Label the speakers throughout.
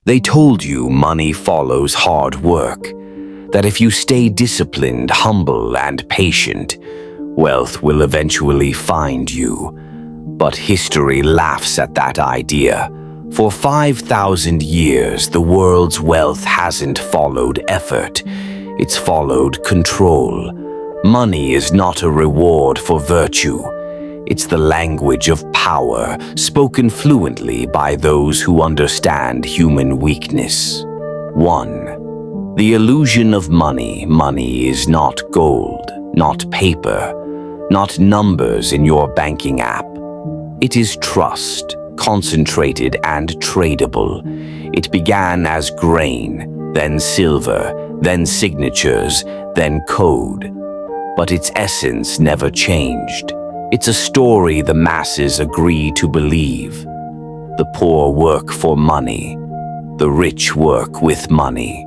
Speaker 1: They told you money follows hard work, that if you stay disciplined, humble, and patient, wealth will eventually find you. But history laughs at that idea. For 5,000 years, the world's wealth hasn't followed effort. It's followed control. Money is not a reward for virtue. It's the language of power, spoken fluently by those who understand human weakness. 1. The illusion of money. Money is not gold, not paper, not numbers in your banking app. It is trust, concentrated and tradable. It began as grain, then silver, then signatures, then code. But its essence never changed. It's a story the masses agree to believe. The poor work for money. The rich work with money.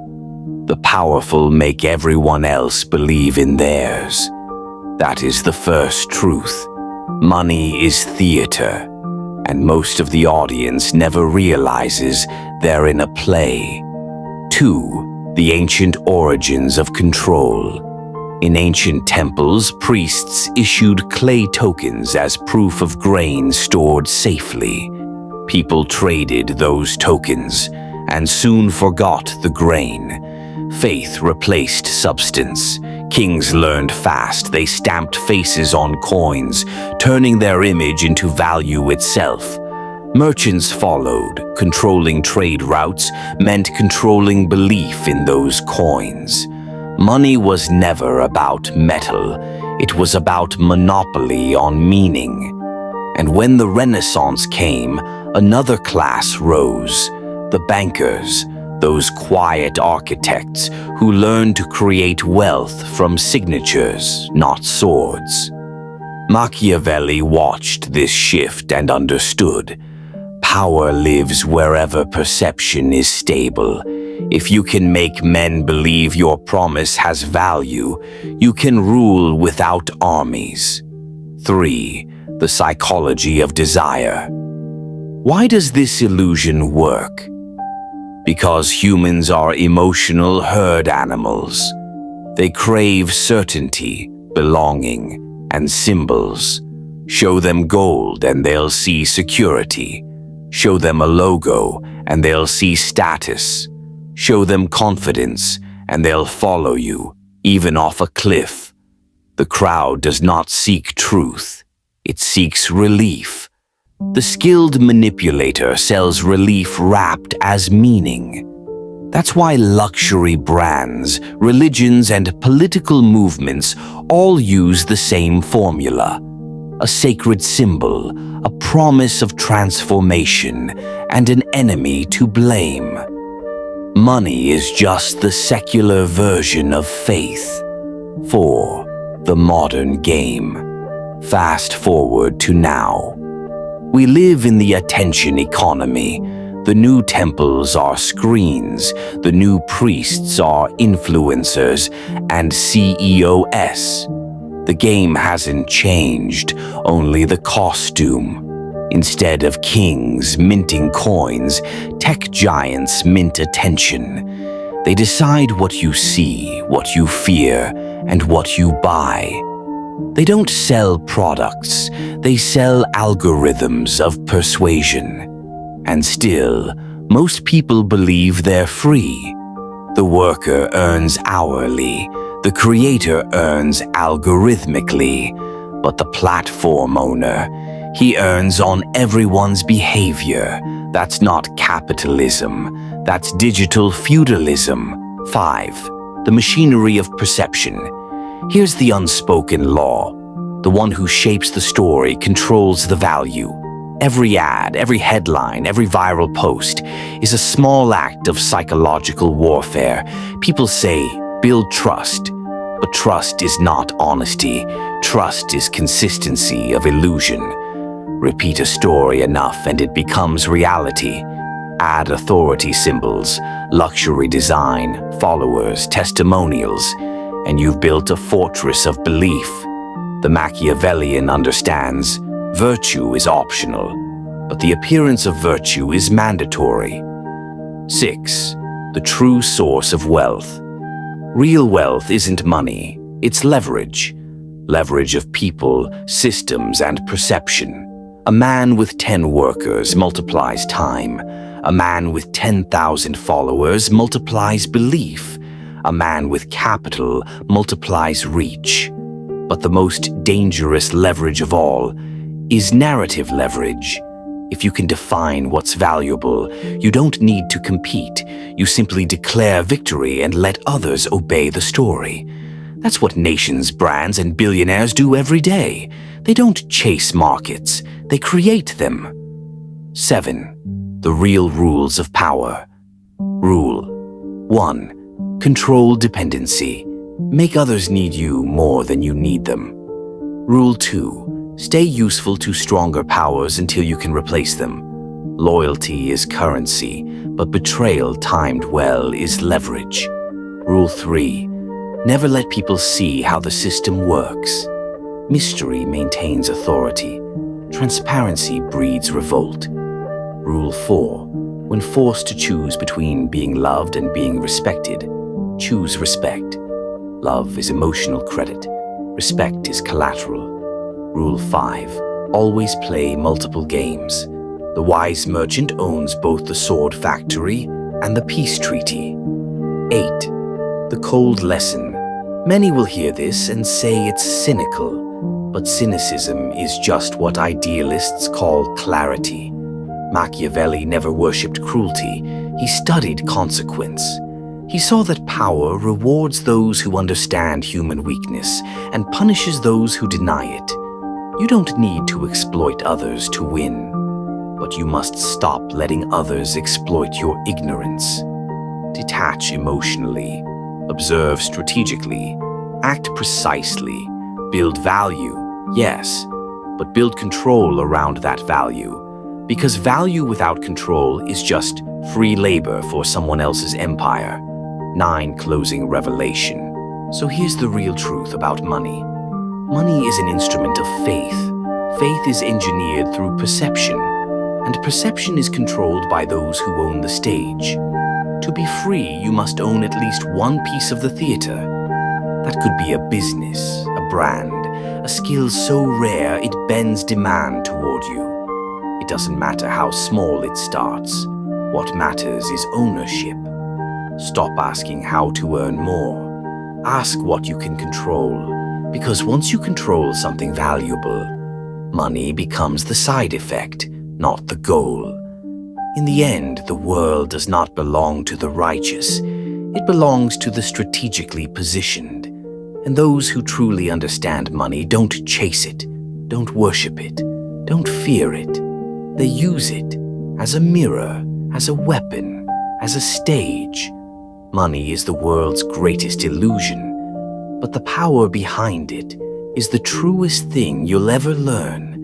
Speaker 1: The powerful make everyone else believe in theirs. That is the first truth. Money is theater, and most of the audience never realizes they're in a play. 2. The ancient origins of control. In ancient temples, priests issued clay tokens as proof of grain stored safely. People traded those tokens and soon forgot the grain. Faith replaced substance. Kings learned fast. They stamped faces on coins, turning their image into value itself. Merchants followed. Controlling trade routes meant controlling belief in those coins. Money was never about metal. It was about monopoly on meaning. And when the Renaissance came, another class rose. The bankers, those quiet architects who learned to create wealth from signatures, not swords. Machiavelli watched this shift and understood. Power lives wherever perception is stable. If you can make men believe your promise has value, you can rule without armies. 3. The psychology of desire. Why does this illusion work? Because humans are emotional herd animals. They crave certainty, belonging, and symbols. Show them gold and they'll see security. Show them a logo and they'll see status. Show them confidence and they'll follow you, even off a cliff. The crowd does not seek truth. It seeks relief. The skilled manipulator sells relief wrapped as meaning. That's why luxury brands, religions, and political movements all use the same formula. A sacred symbol, a promise of transformation, and an enemy to blame. Money is just the secular version of faith. 4. The modern game. Fast forward to now. We live in the attention economy. The new temples are screens, the new priests are influencers, and CEOs. The game hasn't changed, only the costume. Instead of kings minting coins, tech giants mint attention. They decide what you see, what you fear, and what you buy. They don't sell products, they sell algorithms of persuasion. And still, most people believe they're free. The worker earns hourly, the creator earns algorithmically, but the platform owner, he earns on everyone's behavior. That's not capitalism, that's digital feudalism. 5. The machinery of perception. Here's the unspoken law. The one who shapes the story controls the value. Every ad, every headline, every viral post is a small act of psychological warfare. People say, build trust. But trust is not honesty. Trust is consistency of illusion. Repeat a story enough and it becomes reality. Add authority symbols, luxury design, followers, testimonials, and you've built a fortress of belief. The Machiavellian understands virtue is optional, but the appearance of virtue is mandatory. 6. The true source of wealth. Real wealth isn't money, it's leverage. Leverage of people, systems, and perception. A man with 10 workers multiplies time. A man with 10,000 followers multiplies belief. A man with capital multiplies reach. But the most dangerous leverage of all is narrative leverage. If you can define what's valuable, you don't need to compete. You simply declare victory and let others obey the story. That's what nations, brands, and billionaires do every day. They don't chase markets, they create them. 7. The real rules of power. Rule 1. Control dependency. Make others need you more than you need them. Rule 2. Stay useful to stronger powers until you can replace them. Loyalty is currency, but betrayal timed well is leverage. Rule 3. Never let people see how the system works. Mystery maintains authority. Transparency breeds revolt. Rule 4. When forced to choose between being loved and being respected, choose respect. Love is emotional credit. Respect is collateral. Rule 5. Always play multiple games. The wise merchant owns both the sword factory and the peace treaty. 8. The cold lesson. Many will hear this and say it's cynical, but cynicism is just what idealists call clarity. Machiavelli never worshipped cruelty. He studied consequence. He saw that power rewards those who understand human weakness and punishes those who deny it. You don't need to exploit others to win, but you must stop letting others exploit your ignorance. Detach emotionally, observe strategically, act precisely, build value, yes, but build control around that value, because value without control is just free labor for someone else's empire. 9. Closing revelation. So here's the real truth about money. Money is an instrument of faith. Faith is engineered through perception, and perception is controlled by those who own the stage. To be free, you must own at least one piece of the theater. That could be a business, a brand, a skill so rare it bends demand toward you. It doesn't matter how small it starts. What matters is ownership. Stop asking how to earn more. Ask what you can control, because once you control something valuable, money becomes the side effect, not the goal. In the end, the world does not belong to the righteous. It belongs to the strategically positioned. And those who truly understand money don't chase it, don't worship it, don't fear it. They use it as a mirror, as a weapon, as a stage. Money is the world's greatest illusion, but the power behind it is the truest thing you'll ever learn.